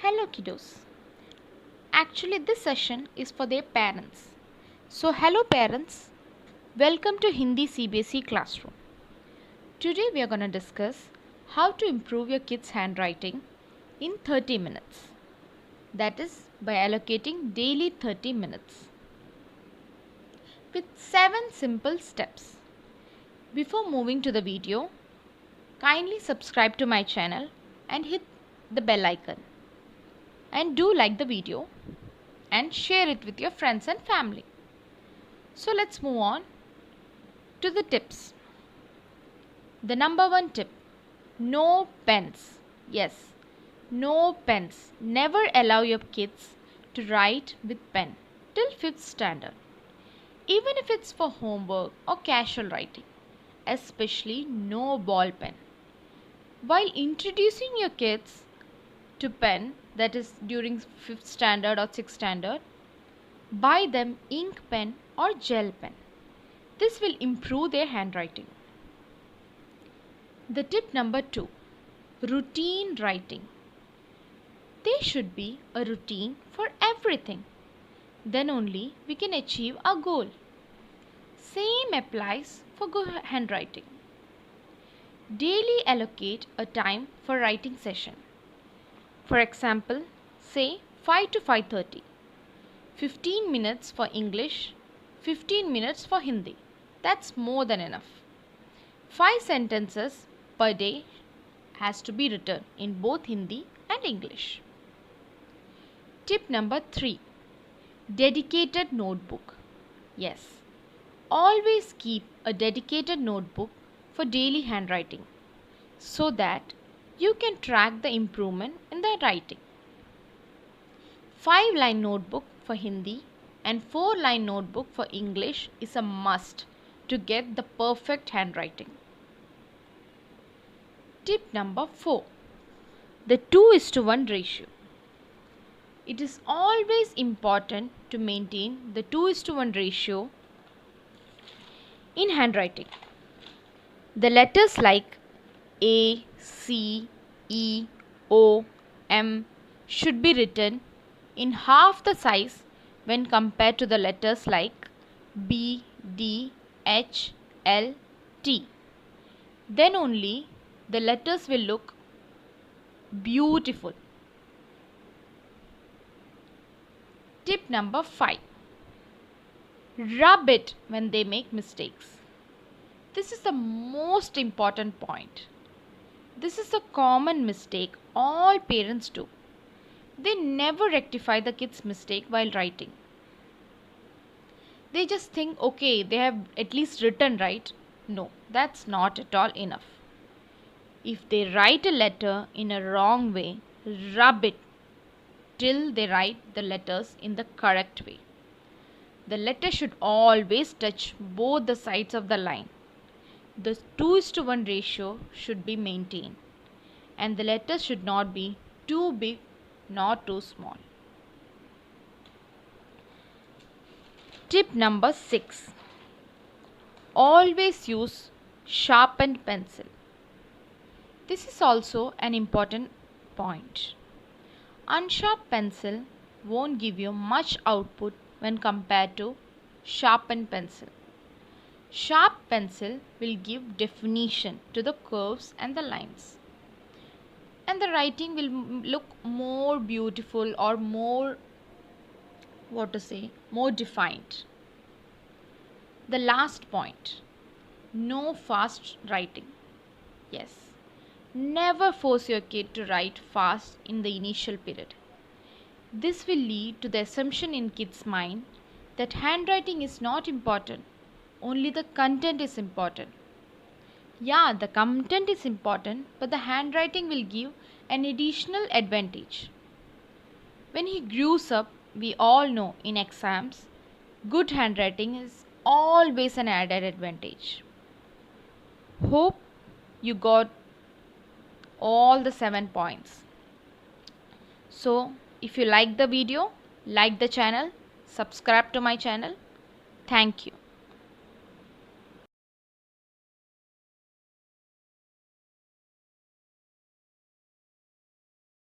Hello kiddos. Actually this session is for their parents. So hello parents. Welcome to Hindi CBSE classroom. Today we are going to discuss how to improve your kids' handwriting in 30 minutes. That is by allocating daily 30 minutes. With 7 simple steps. Before moving to the video, kindly subscribe to my channel and hit the bell icon. And do like the video and share it with your friends and family. So let's move on to the tips. The number 1 tip, no pens. Yes, no pens. Never allow your kids to write with pen till 5th standard. Even if it's for homework or casual writing. Especially no ball pen. While introducing your kids to pen, that is during 5th standard or 6th standard, buy them ink pen or gel pen. This will improve their handwriting. The tip number 2, routine writing. There should be a routine for everything. Then only we can achieve our goal. Same applies for good handwriting. Daily allocate a time for writing session. For example, say 5 to 5:30. 15 minutes for English, 15 minutes for Hindi. That's more than enough. 5 sentences per day has to be written in both Hindi and English. Tip number 3, dedicated notebook. Yes, always keep a dedicated notebook for daily handwriting so that you can track the improvement in the writing. 5-line notebook for Hindi and 4-line notebook for English is a must to get the perfect handwriting. Tip number 4, the 2:1 ratio. It is always important to maintain the 2:1 ratio in handwriting. The letters like A, C, E, O, M should be written in half the size when compared to the letters like B, D, H, L, T. Then only the letters will look beautiful. Tip number 5, rub it when they make mistakes. This is the most important point. This is a common mistake all parents do. They never rectify the kids' mistake while writing. They just think, okay, they have at least written right. No, that's not at all enough. If they write a letter in a wrong way, rub it till they write the letters in the correct way. The letter should always touch both the sides of the line. The 2:1 ratio should be maintained and the letters should not be too big nor too small. Tip number 6, always use sharpened pencil. This is also an important point. Unsharp pencil won't give you much output when compared to sharpened pencil. Sharp pencil will give definition to the curves and the lines. And the writing will look more beautiful or more defined. The last point, no fast writing. Yes, never force your kid to write fast in the initial period. This will lead to the assumption in kids' mind that handwriting is not important. Only the content is important. Yeah, the content is important, but the handwriting will give an additional advantage. When he grows up, we all know in exams, good handwriting is always an added advantage. Hope you got all the 7 points. So, if you like the video, like the channel, subscribe to my channel. Thank you.